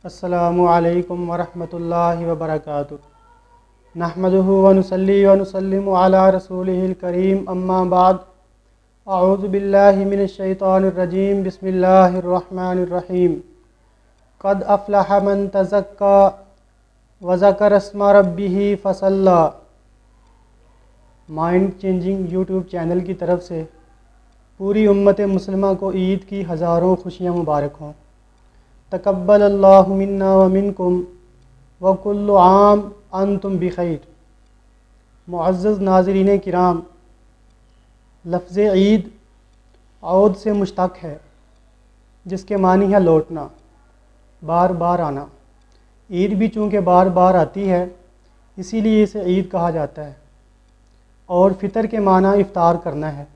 अस्सलामु अलैकुम वरहमतुल्लाहि वबरकातुह। नहमदुहु व नुसल्ली व नुसल्लिमु अला रसूलिहिल करीम, अम्मा बाद। अऊज़ु बिल्लाहि मिनश शैतानिर रजीम, बिस्मिल्लाहिर रहमानिर रहीम। क़द अफ़लह मन तज़क्का व ज़करा अस्मा रब्बिही फ़सल्ला। माइंड चेंजिंग यूट्यूब चैनल की तरफ से पूरी उम्मत मुस्लिमा को ईद की हज़ारों खुशियाँ मुबारक हों। तक़ब्बल अल्लाहु मिन्ना व मिनकुम व कुल्लु आम अंतुम बिखैर। मुअज़्ज़ज़ नाज़रीन किराम, लफ्ज़ ईद औद से मुश्तक़ है, जिसके मानी है लौटना, बार बार आना। ईद भी चूँकि बार बार आती है, इसीलिए इसे ईद कहा जाता है। और फ़ितर के माना इफ़्तार करना है।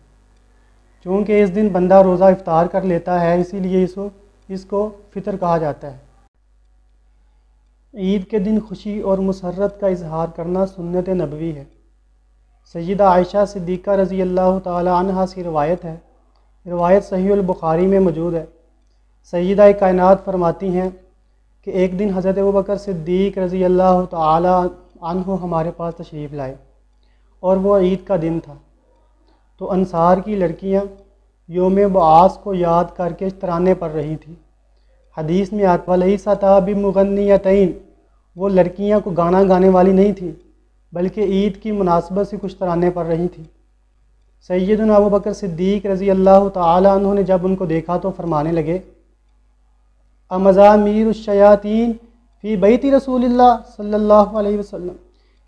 चूँकि इस दिन बंदा रोज़ा इफ़्तार कर लेता है, इसीलिए इसको फ़ितर कहा जाता है। ईद के दिन खुशी और मुसर्रत का इजहार करना सुन्नत नबवी है। सय्यदा आयशा सिद्दीक़ा रज़ी अल्लाह ताला अन्हा से रिवायत है, रिवायत सहीहुल बुखारी में मौजूद है। सय्यदा कायनात फरमाती हैं कि एक दिन हज़रत अबू बकर सिद्दीक़ रज़ी अल्लाह ताला अन्हु हमारे पास तशरीफ़ लाए और वह ईद का दिन था। तो अंसार की लड़कियां योम बआस को याद करके तराने पढ़ रही थी। हदीस में आता वलैसा बिमुगन्नियतैन, वो लड़कियां को गाना गाने वाली नहीं थी, बल्कि ईद की मुनासबत से कुछ तराने पढ़ रही थी। सैयदना अबू बकर सिद्दीक़ रज़ी अल्लाह ताला अन्हु ने जब उनको देखा तो फरमाने लगे, अमज़ामीरुश्शयातीन फ़ी बैति रसूलिल्लाह सल्लल्लाहु अलैहि वसल्लम,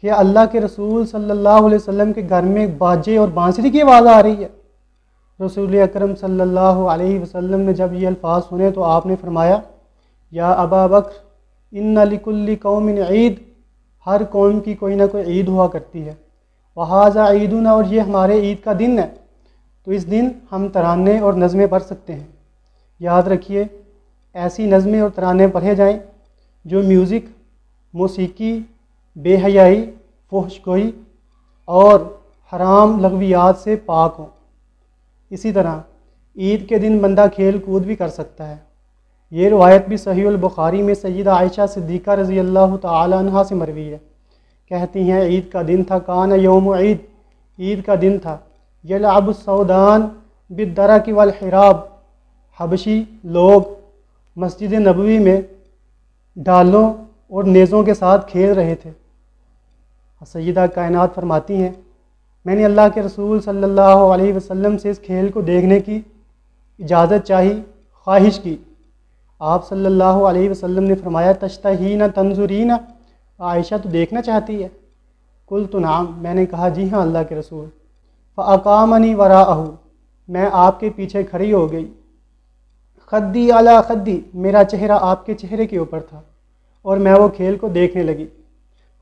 क्या अल्लाह के रसूल सल्लल्लाहु अलैहि वसल्लम के घर में बाजे और बांसुरी की आवाज़ आ रही है। रसूल अकरम सल्लल्लाहु अलैहि वसल्लम ने जब ये अल्फाज सुने तो आपने फरमाया, या अबा बकर इन्ना लिकुल्लि कौमिन ईद, हर कौम की कोई ना कोई ईद हुआ करती है। वहाज़ा ईदुना, और ये हमारे ईद का दिन है, तो इस दिन हम तराने और नज़में पढ़ सकते हैं। याद रखिए, ऐसी नज़में और तराने पढ़े जाएँ जो म्यूज़िक, मौसीकी, बेहयाई, फहशगोई और हराम लगवियात से पाक हों। इसी तरह ईद के दिन बंदा खेल कूद भी कर सकता है। ये रिवायत भी सहीहुल बुखारी में सय्यदा आयशा सिद्दीक़ा रज़ी अल्लाह ताला अन्हा से मरवी है। कहती हैं, ईद का दिन था, कान यौम ईद, ईद का दिन था, यलअबु सौदान बिद्दरकी वल हिराब, हबशी लोग मस्जिद नबवी में डालों और नेज़ों के साथ खेल रहे थे। सय्यदा कायनात फरमाती हैं, मैंने अल्लाह के रसूल सल्लल्लाहु अलैहि वसल्लम से इस खेल को देखने की इजाज़त चाही, ख्वाहिश की। आप सल्लल्लाहु अलैहि वसल्लम ने फरमाया, तश्तहीना तंजुरीना, आयशा तो देखना चाहती है। कुल्तु नाम, मैंने कहा जी हाँ अल्लाह के रसूल। फ़अक़ामनी वराअहु, मैं आपके पीछे खड़ी हो गई। खद्दी अला खद्दी, मेरा चेहरा आपके चेहरे के ऊपर था और मैं वो खेल को देखने लगी।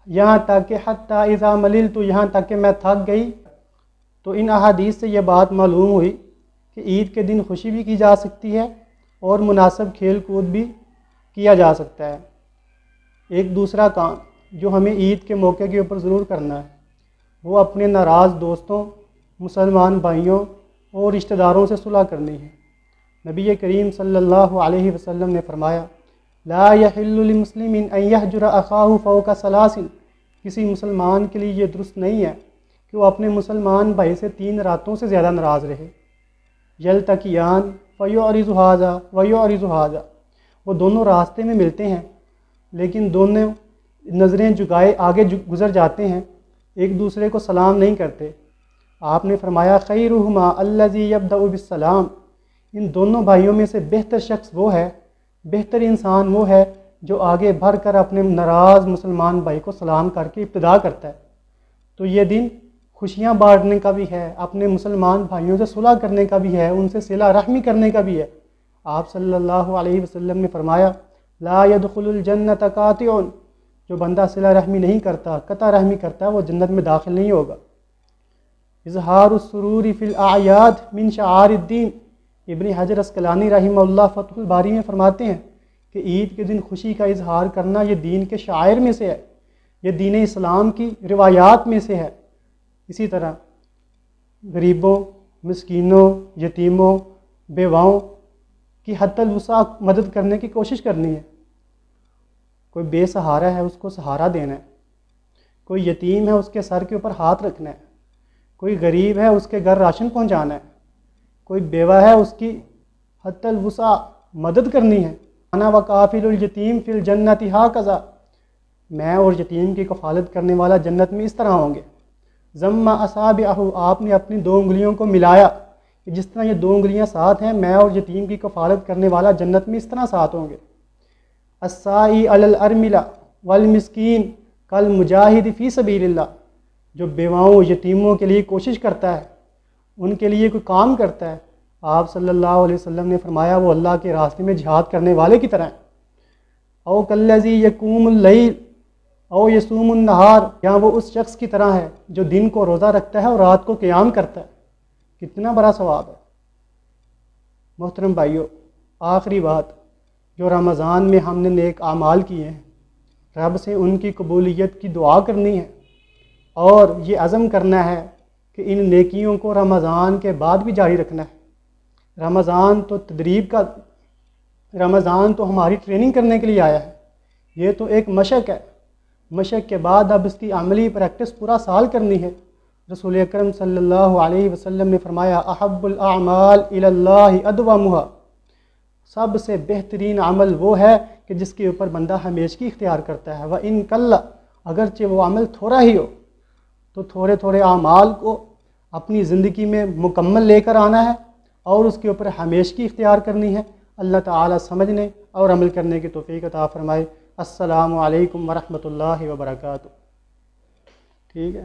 यहाँ तक कि हत्ता इज़ा मलिल, तो यहाँ तक कि मैं थक गई। तो इन अहादीस से यह बात मालूम हुई कि ईद के दिन खुशी भी की जा सकती है और मुनासिब खेल कूद भी किया जा सकता है। एक दूसरा काम जो हमें ईद के मौके के ऊपर ज़रूर करना है, वो अपने नाराज़ दोस्तों, मुसलमान भाइयों और रिश्तेदारों से सुलह करनी है। नबी करीम सल्लल्लाहु अलैहि वसल्लम ने फरमाया, ला यहिल्लु लिमुस्लिमिन अन यहजुरा अखाहु फौका सलासिन, किसी मुसलमान के लिए ये दुरुस्त नहीं है कि वो अपने मुसलमान भाई से 3 रातों से ज़्यादा नाराज़ रहे। यल्तकियान फ़युअरिज़ु हाज़ा वयुअरिज़ु हाज़ा, वो दोनों रास्ते में मिलते हैं, लेकिन दोनों नज़रें झुकाए आगे गुज़र जाते हैं, एक दूसरे को सलाम नहीं करते। आपने फरमाया, खैरुहुमा अल्लज़ी यब्दउ बिस्सलाम, इन दोनों भाइयों में से बेहतर शख्स वो है, बेहतर इंसान वो है जो आगे बढ़ कर अपने नाराज़ मुसलमान भाई को सलाम करके इब्तिदा करता है। तो ये दिन खुशियाँ बांटने का भी है, अपने मुसलमान भाइयों से सुलह करने का भी है, उनसे सिला रहमी करने का भी है। आप सल्लल्लाहु अलैहि वसल्लम ने फरमाया, ला यदखुलुल जन्नत कातिउन, जो बंदा सिला रहमी नहीं करता, कता रहमी करता है, वो जन्नत में दाखिल नहीं होगा। इज़हारुस सुरूरी फिल आयाद मिन शआरिद्दीन, इब्न हजर अस्कलानी रहिमहुल्लाह फतहुल बारी में फरमाते हैं कि ईद के दिन खुशी का इजहार करना ये दीन के शायर में से है, ये दीन इस्लाम की रिवायात में से है। इसी तरह गरीबों, मिस्कीनों, यतीमों, बेवाओं की हद्दल वसा मदद करने की कोशिश करनी है। کوئی بے سہارا ہے اس کو سہارا دینا ہے، کوئی یتیم ہے اس کے سر کے اوپر ہاتھ رکھنا ہے، کوئی غریب ہے اس کے گھر راشن پہنچانا ہے، کوئی بیوہ ہے اس کی حتی الوسع مدد کرنی ہے۔ انا وکافل الیتیم فی الجنۃ ھکذا، میں اور یتیم کی کفالت کرنے والا جنت میں اس طرح ہوں گے۔ ضم اصابعہ، آپ نے اپنی 2 انگلیوں کو ملایا کہ جس طرح یہ 2 انگلیاں ساتھ ہیں، میں اور یتیم کی کفالت کرنے والا جنت میں اس طرح ساتھ ہوں گے۔ الساعی علی الارملہ والمسکین کالمجاہد فی سبیل اللہ، جو بیواؤں یتیموں کے لیے کوشش کرتا ہے، ان کے لیے کوئی کام کرتا ہے، آپ صلی اللہ علیہ وسلم نے فرمایا وہ اللہ کے راستے میں جہاد کرنے والے کی طرح ہیں۔ او کالذی یقوم اللیل او یصوم النہار، یا وہ اس شخص کی طرح ہے جو دن کو روزہ رکھتا ہے اور رات کو قیام کرتا ہے، کتنا بڑا ثواب ہے۔ محترم بھائیو، آخری بات، جو رمضان میں ہم نے نیک اعمال کیے ہیں، رب سے ان کی قبولیت کی دعا کرنی ہے اور یہ عزم کرنا ہے کہ ان نیکیوں کو رمضان کے بعد بھی جاری رکھنا ہے۔ رمضان تو تدریب کا، رمضان تو ہماری ٹریننگ کرنے کے لیے آیا ہے، یہ تو ایک مشق ہے، مشق کے بعد اب اس کی عملی پریکٹس پورا سال کرنی ہے۔ رسول اکرم صلی اللہ علیہ وسلم نے فرمایا احب الاعمال الی اللہ ادومھا، سب سے بہترین عمل وہ ہے کہ جس کے اوپر بندہ ہمیشگی اختیار کرتا ہے۔ وَإِن قَلَّ، اگرچہ وہ عمل تھوڑا ہی ہو، تو تھوڑے تھوڑے اعمال کو اپنی زندگی میں مکمل لے کر آنا ہے اور اس کے اوپر ہمیشگی اختیار کرنی ہے۔ اللہ تعالیٰ سمجھنے اور عمل کرنے کی توفیق عطا فرمائے۔ السلام علیکم ورحمۃ اللہ وبرکاتہ۔ ٹھیک ہے۔